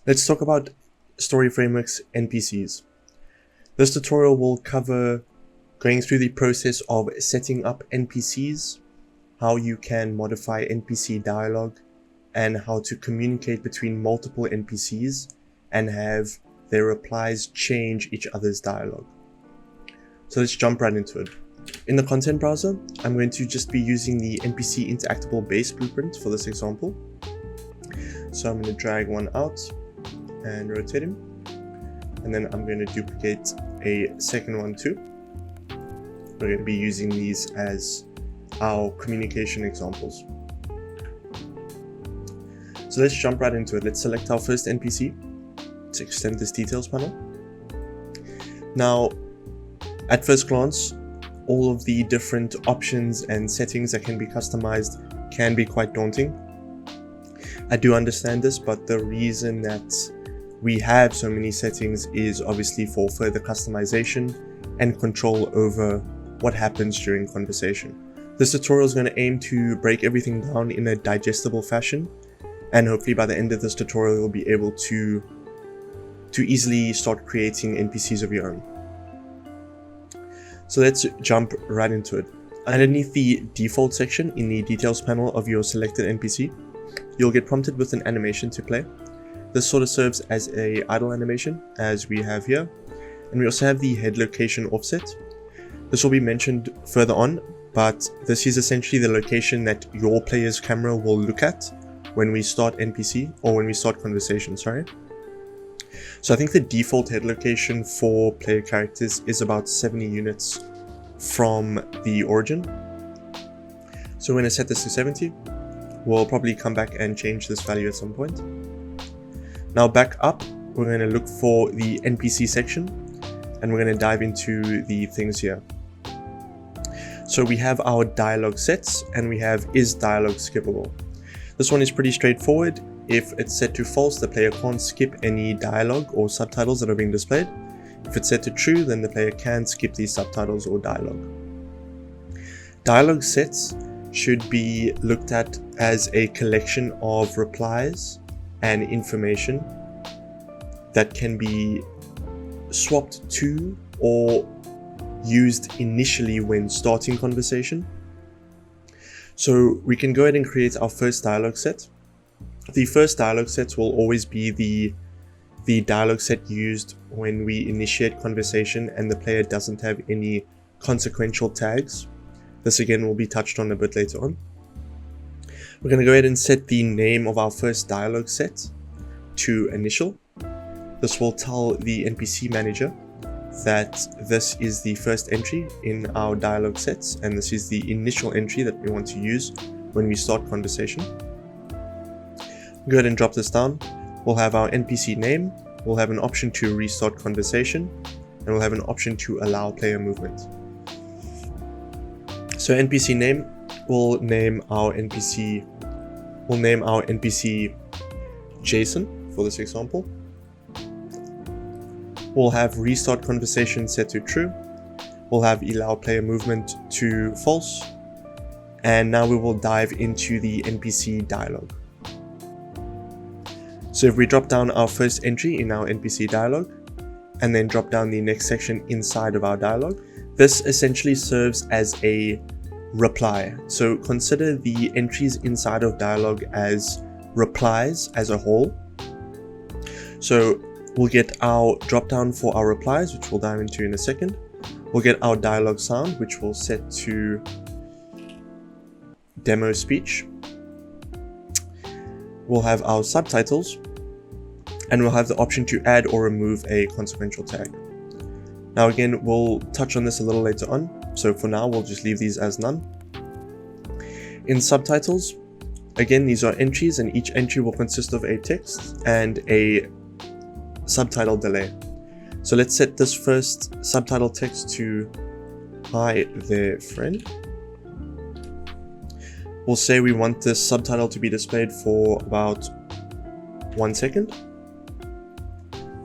Let's talk about Story Framework's NPCs. This tutorial will cover going through the process of setting up NPCs, how you can modify NPC dialogue, and how to communicate between multiple NPCs and have their replies change each other's dialogue. So let's jump right into it. In the content browser, I'm going to just be using the NPC interactable base blueprint for this example. So I'm going to drag one out and rotate him, and then I'm going to duplicate a second one too. We're going to be using these as our communication examples. So let's jump right into it. Let's select our first NPC. Let's extend this details panel. Now, at first glance, all of the different options and settings that can be customized can be quite daunting. I do understand this, but the reason that we have so many settings is obviously for further customization and control over what happens during conversation. This tutorial is going to aim to break everything down in a digestible fashion, and hopefully by the end of this tutorial you'll be able to easily start creating NPCs of your own. So let's jump right into it. Underneath the default section in the details panel of your selected NPC, you'll get prompted with an animation to play. This sort of serves as a idle animation, as we have here, and we also have the head location offset. This will be mentioned further on, but this is essentially the location that your player's camera will look at when we start NPC, or when we start conversation, sorry. So I think the default head location for player characters is about 70 units from the origin. So we're going to set this to 70. We'll probably come back and change this value at some point. Now back up, we're going to look for the NPC section, and we're going to dive into the things here. So we have our dialogue sets, and we have is dialogue skippable. This one is pretty straightforward. If it's set to false, the player can't skip any dialogue or subtitles that are being displayed. If it's set to true, then the player can skip these subtitles or dialogue. Dialogue sets should be looked at as a collection of replies and information that can be swapped to or used initially when starting conversation. So we can go ahead and create our first dialogue set. The first dialogue set will always be the dialogue set used when we initiate conversation and the player doesn't have any consequential tags. This again will be touched on a bit later on. We're going to go ahead and set the name of our first dialogue set to initial. This will tell the NPC manager that this is the first entry in our dialogue sets, and this is the initial entry that we want to use when we start conversation. Go ahead and drop this down. We'll have our NPC name, we'll have an option to restart conversation, and we'll have an option to allow player movement. So NPC name, we'll name our NPC Jason for this example. We'll have restart conversation set to true. We'll have allow player movement to false. And now we will dive into the NPC dialogue. So if we drop down our first entry in our NPC dialogue, and then drop down the next section inside of our dialogue, this essentially serves as a reply. So consider the entries inside of dialogue as replies as a whole. So we'll get our drop down for our replies, which we'll dive into in a second. We'll get our dialogue sound, which we'll set to demo speech. We'll have our subtitles, and we'll have the option to add or remove a consequential tag. Now again, we'll touch on this a little later on, so for now we'll just leave these as none. In subtitles, again, these are entries, and each entry will consist of a text and a subtitle delay. So let's set this first subtitle text to "Hi there, friend." We'll say we want this subtitle to be displayed for about 1 second.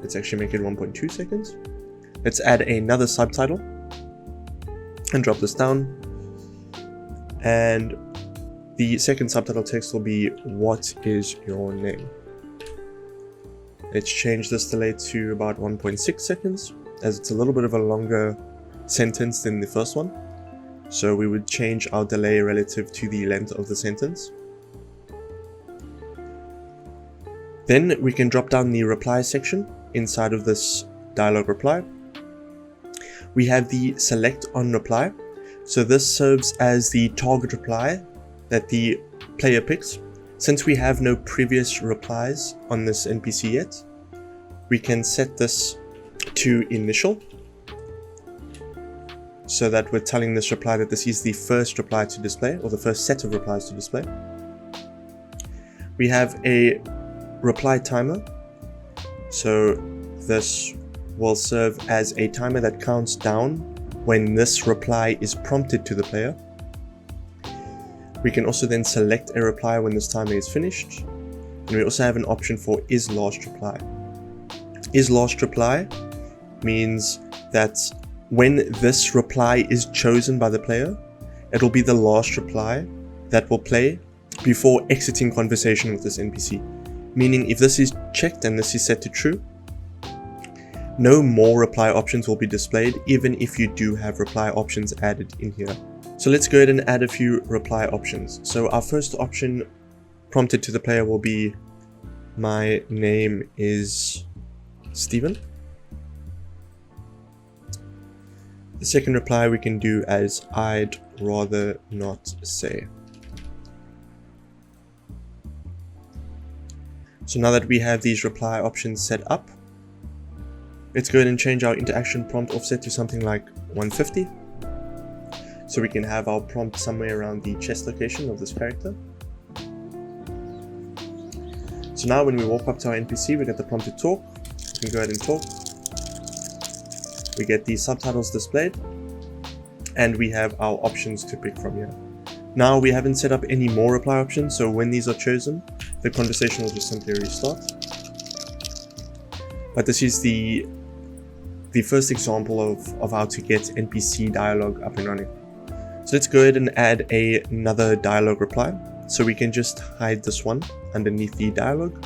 Let's actually make it 1.2 seconds. Let's add another subtitle and drop this down. And the second subtitle text will be "What is your name?" Let's change this delay to about 1.6 seconds, as it's a little bit of a longer sentence than the first one. So we would change our delay relative to the length of the sentence. Then we can drop down the reply section inside of this dialogue reply. We have the select on reply. So this serves as the target reply that the player picks. Since we have no previous replies on this NPC yet, we can set this to initial, so that we're telling this reply that this is the first reply to display, or the first set of replies to display. We have a reply timer, so this will serve as a timer that counts down when this reply is prompted to the player. We can also then select a reply when this timer is finished, and we also have an option for is last reply. Is last reply means that when this reply is chosen by the player, it will be the last reply that will play before exiting conversation with this NPC. Meaning if this is checked and this is set to true, no more reply options will be displayed, even if you do have reply options added in here. So let's go ahead and add a few reply options. So our first option prompted to the player will be, my name is Steven. The second reply we can do as, I'd rather not say. So now that we have these reply options set up, let's go ahead and change our interaction prompt offset to something like 150. So we can have our prompt somewhere around the chest location of this character. So now when we walk up to our NPC, we get the prompt to talk. We can go ahead and talk. We get the subtitles displayed, and we have our options to pick from here. Now we haven't set up any more reply options, so when these are chosen, the conversation will just simply restart. But this is the first example of how to get NPC dialogue up and running. So let's go ahead and add another dialogue reply. So we can just hide this one underneath the dialogue,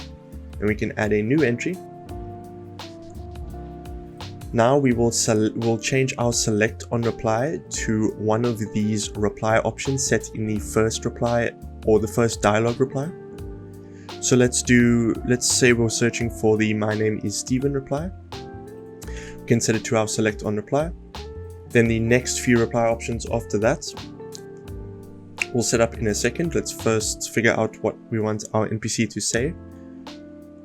and we can add a new entry. Now we will we'll change our select on reply to one of these reply options set in the first reply or the first dialogue reply. So let's say we're searching for the my name is Steven reply. We can set it to our select on reply. Then the next few reply options after that we'll set up in a second. Let's first figure out what we want our NPC to say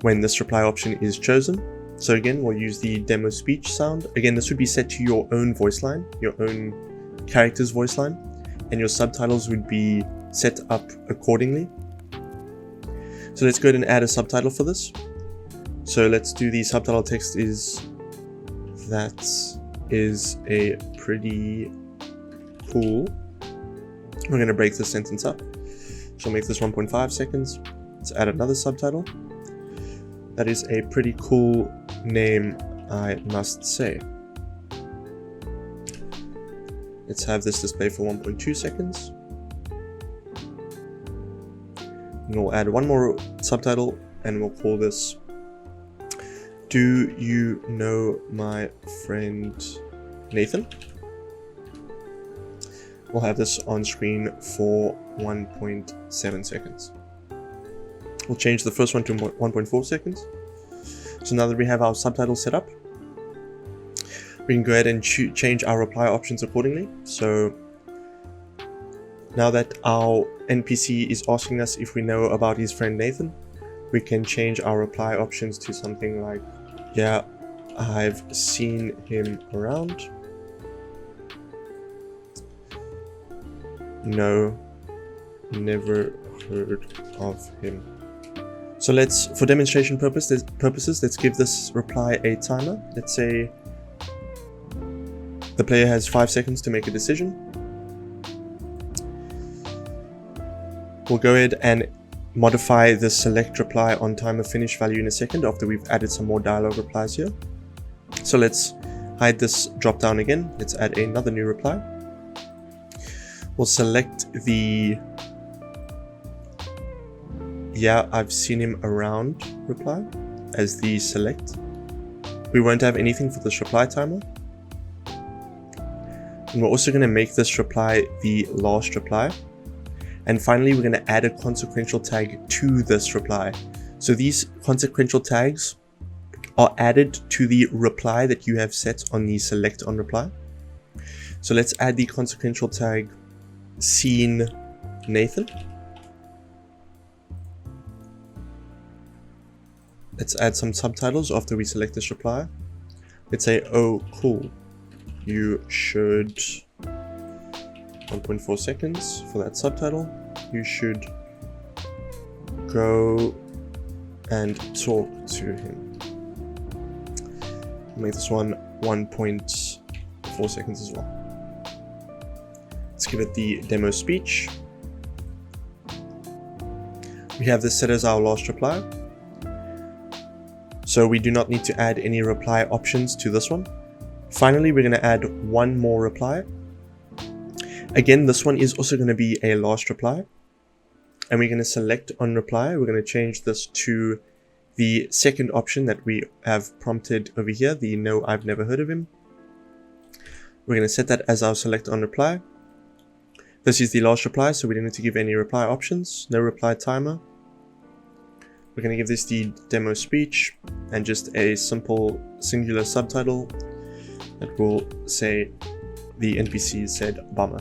when this reply option is chosen. So again, we'll use the demo speech sound. Again, this would be set to your own voice line, your own character's voice line, and your subtitles would be set up accordingly. So let's go ahead and add a subtitle for this. So let's do the subtitle text is, that is a pretty cool. We're going to break this sentence up. So make this 1.5 seconds. Let's add another subtitle. That is a pretty cool name, I must say. Let's have this display for 1.2 seconds. And we'll add one more subtitle and we'll call this, do you know my friend Nathan? We'll have this on screen for 1.7 seconds. We'll change the first one to 1.4 seconds. So now that we have our subtitles set up, we can go ahead and change our reply options accordingly. So now that our NPC is asking us if we know about his friend Nathan, we can change our reply options to something like, yeah, I've seen him around. No, never heard of him. So let's, for demonstration purposes, let's give this reply a timer. Let's say the player has 5 seconds to make a decision. We'll go ahead and modify the select reply on timer finish value in a second after we've added some more dialogue replies here. So let's hide this drop down again. Let's add another new reply. We'll select the yeah, I've seen him around reply. as the select. We won't have anything for this reply timer. And we're also going to make this reply the last reply. And finally, we're going to add a consequential tag to this reply. So these consequential tags are added to the reply that you have set on the select on reply. So let's add the consequential tag seen Nathan. Let's add some subtitles after we select this reply. Let's say, oh cool, you should 1.4 seconds for that subtitle. You should go and talk to him. Make this one 1.4 seconds as well. Let's give it the demo speech. We have this set as our last reply. So we do not need to add any reply options to this one. Finally, we're going to add one more reply. Again, this one is also going to be a last reply. And we're going to select on reply. We're going to change this to the second option that we have prompted over here, the no, I've never heard of him. We're going to set that as our select on reply. This is the last reply, so we don't need to give any reply options. No reply timer. We're going to give this the demo speech and just a simple singular subtitle that will say the NPC said bummer.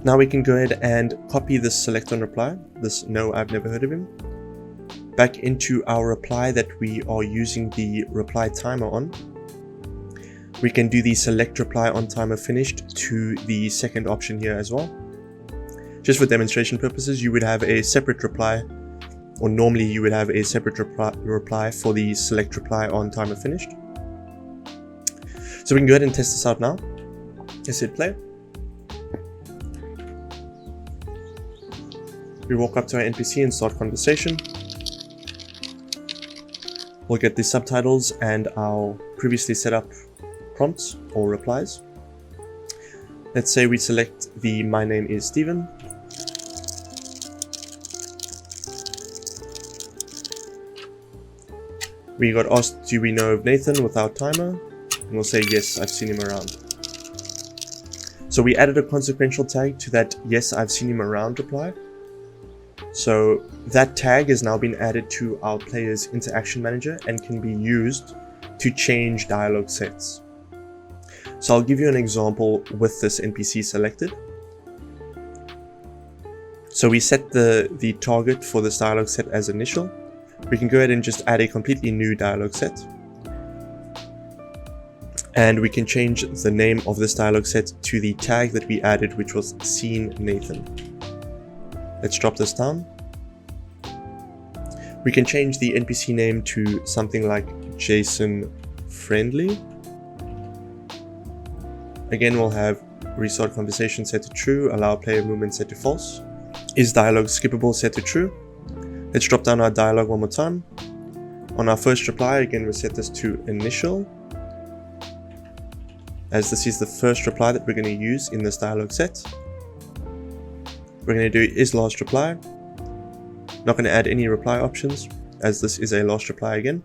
Now we can go ahead and copy this select on reply, this no, I've never heard of him, back into our reply that we are using the reply timer on. We can do the select reply on timer finished to the second option here as well. Just for demonstration purposes, you would have a separate reply, or normally you would have a separate reply for the select reply on timer finished. So we can go ahead and test this out now. Let's hit play. We walk up to our NPC and start conversation. We'll get the subtitles and our previously set up prompts or replies. Let's say we select the my name is Steven. We got asked, do we know of Nathan without timer? And we'll say, yes, I've seen him around. So we added a consequential tag to that yes, I've seen him around reply. So that tag has now been added to our player's interaction manager and can be used to change dialogue sets. So I'll give you an example with this NPC selected. So we set the target for this dialogue set as initial. We can go ahead and just add a completely new dialogue set. And we can change the name of this dialogue set to the tag that we added, which was seen Nathan. Let's drop this down. We can change the NPC name to something like Jason Friendly. Again, we'll have restart conversation set to true, allow player movement set to false. Is dialogue skippable set to true? Let's drop down our dialogue one more time. On our first reply, again, we'll set this to initial, as this is the first reply that we're going to use in this dialogue set. We're going to do is last reply. Not going to add any reply options, as this is a last reply again.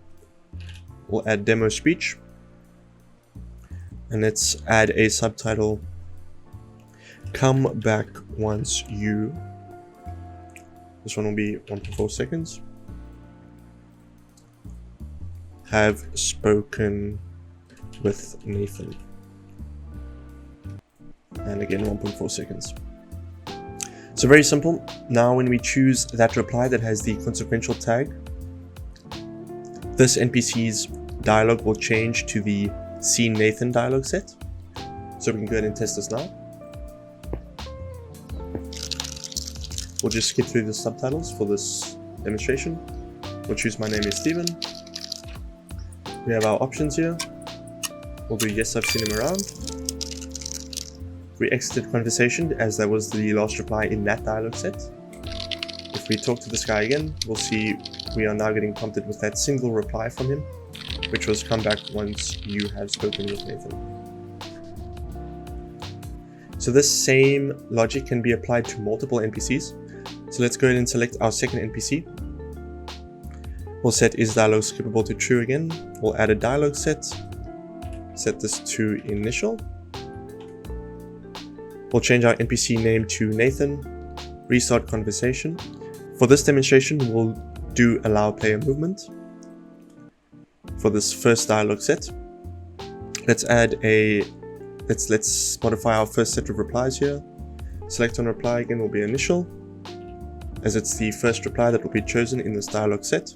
We'll add demo speech. And let's add a subtitle. Come back once you. This one will be 1.4 seconds. Have spoken with Nathan. And again, 1.4 seconds. So very simple. Now when we choose that reply that has the consequential tag, this NPC's dialogue will change to the seen Nathan dialogue set. So we can go ahead and test this now. We'll just skip through the subtitles for this demonstration. We'll choose my name is Steven. We have our options here. We'll do yes, I've seen him around. We exited conversation as that was the last reply in that dialogue set. If we talk to this guy again, we'll see we are now getting prompted with that single reply from him, which was come back once you have spoken with Nathan. So this same logic can be applied to multiple NPCs. So let's go ahead and select our second NPC. We'll set is dialogue skippable to true again. We'll add a dialogue set this to initial. We'll change our NPC name to Nathan, restart conversation. For this demonstration, we'll do allow player movement. For this first dialogue set, let's modify our first set of replies here. Select on reply again will be initial, as it's the first reply that will be chosen in this dialogue set.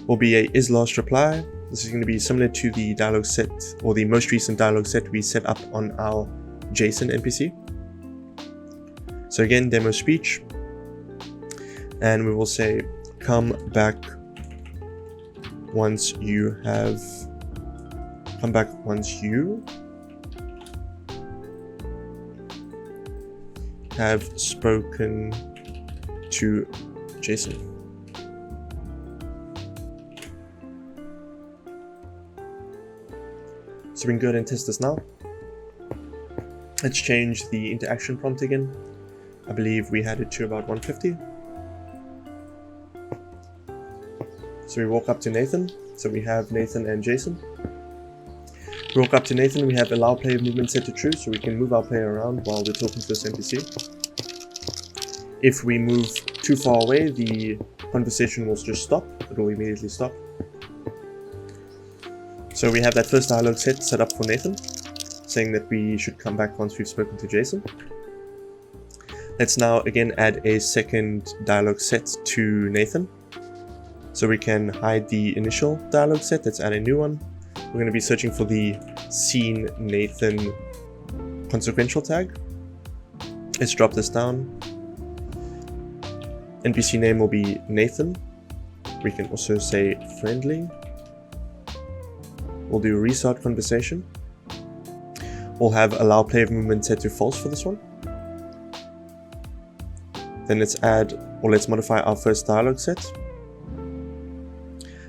Will be a is last reply. This is going to be similar to the dialogue set, or the most recent dialogue set we set up on our Jason NPC. So again, demo speech, and we will say come back once you have spoken to Jason. So we can go ahead and test this now. Let's change the interaction prompt again. I believe we had it to about 150. So we walk up to Nathan. So we have Nathan and Jason. We walk up to Nathan, we have allow player movement set to true, so we can move our player around while we're talking to this NPC. If we move too far away, the conversation will just stop. It will immediately stop. So we have that first dialogue set up for Nathan, saying that we should come back once we've spoken to Jason. Let's now again add a second dialogue set to Nathan. So we can hide the initial dialogue set, let's add a new one. We're going to be searching for the scene Nathan consequential tag. Let's drop this down. NPC name will be Nathan. We can also say friendly. We'll do restart conversation. We'll have allow player movement set to false for this one. Then let's modify our first dialogue set.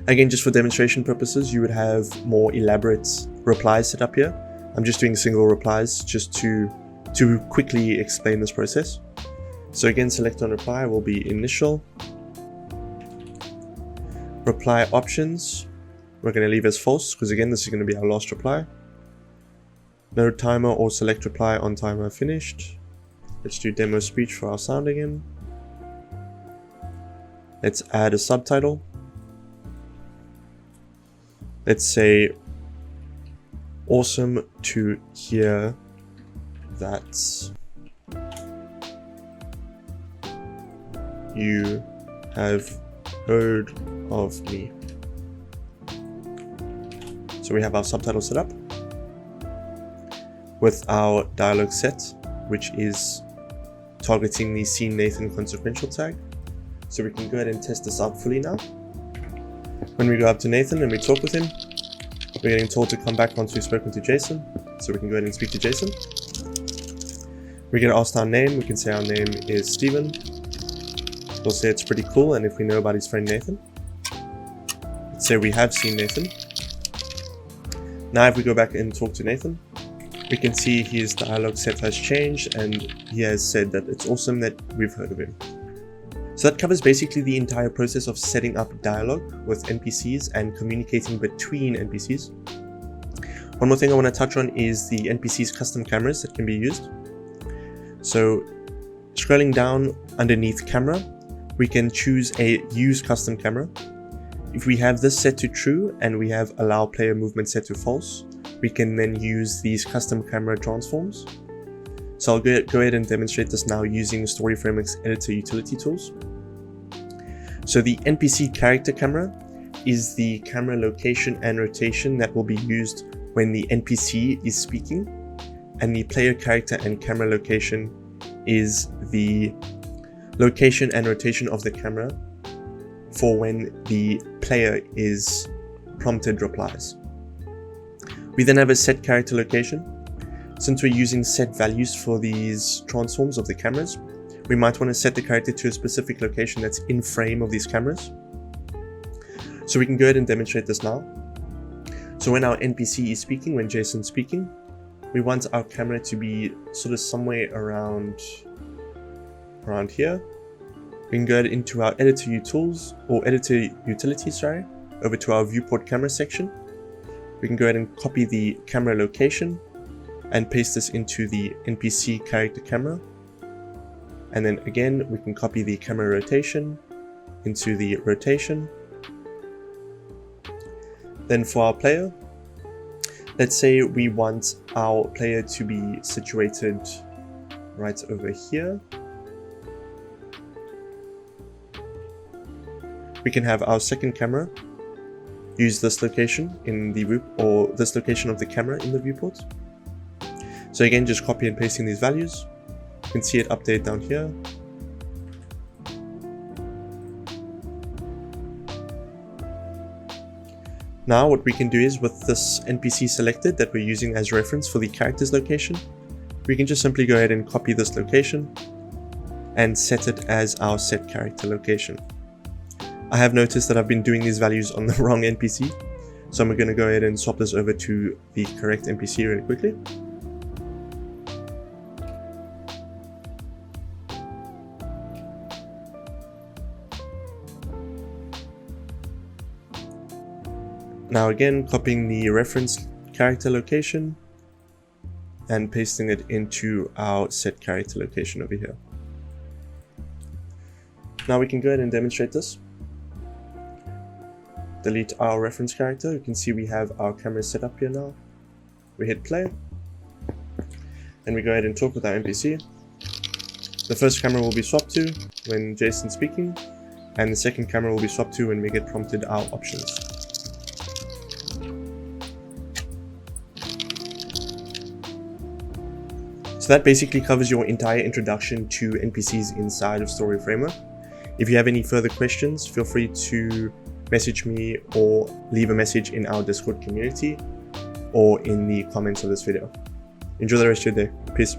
Again, just for demonstration purposes, you would have more elaborate replies set up here. I'm just doing single replies just to quickly explain this process. So again, select on reply will be initial. Reply options, we're going to leave as false because again, this is going to be our last reply. No timer or select reply on timer finished. Let's do demo speech for our sound again. Let's add a subtitle. Let's say, awesome to hear that you have heard of me. So we have our subtitle set up with our dialogue set, which is targeting the scene Nathan consequential tag. So we can go ahead and test this out fully now. When we go up to Nathan and we talk with him, we're getting told to come back once we've spoken to Jason. So we can go ahead and speak to Jason. We get asked our name. We can say our name is Steven. We'll say it's pretty cool, and if we know about his friend Nathan, let's say we have seen Nathan. Now if we go back and talk to Nathan, we can see his dialogue set has changed and he has said that it's awesome that we've heard of him. So that covers basically the entire process of setting up dialogue with NPCs and communicating between NPCs. One more thing I want to touch on is the NPC's custom cameras that can be used. So scrolling down underneath camera, we can choose a use custom camera. If we have this set to true and we have allow player movement set to false, we can then use these custom camera transforms. So I'll go ahead and demonstrate this now using Story Framework's editor utility tools. So the NPC character camera is the camera location and rotation that will be used when the NPC is speaking, and the player character and camera location is the location and rotation of the camera for when the player is prompted replies. We then have a set character location. Since we're using set values for these transforms of the cameras, we might want to set the character to a specific location that's in frame of these cameras. So we can go ahead and demonstrate this now. So when our NPC is speaking, when Jason's speaking, we want our camera to be sort of somewhere around here. We can go into our editor utils or editor utilities, over to our viewport camera section. We can go ahead and copy the camera location and paste this into the NPC character camera. And then again, we can copy the camera rotation into the rotation. Then for our player, let's say we want our player to be situated right over here. We can have our second camera use this location in the view, or this location of the camera in the viewport. So again, just copy and pasting these values. You can see it update down here. Now what we can do is, with this NPC selected that we're using as reference for the character's location, we can just simply go ahead and copy this location and set it as our set character location. I have noticed that I've been doing these values on the wrong NPC, so I'm going to go ahead and swap this over to the correct NPC really quickly. Now again, copying the reference character location and pasting it into our set character location over here. Now we can go ahead and demonstrate this. Delete our reference character. You can see we have our camera set up here now. We hit play and we go ahead and talk with our NPC. The first camera will be swapped to when Jason's speaking, and the second camera will be swapped to when we get prompted our options. So that basically covers your entire introduction to NPCs inside of Story Framer. If you have any further questions, feel free to message me or leave a message in our Discord community or in the comments of this video. Enjoy the rest of your day. Peace.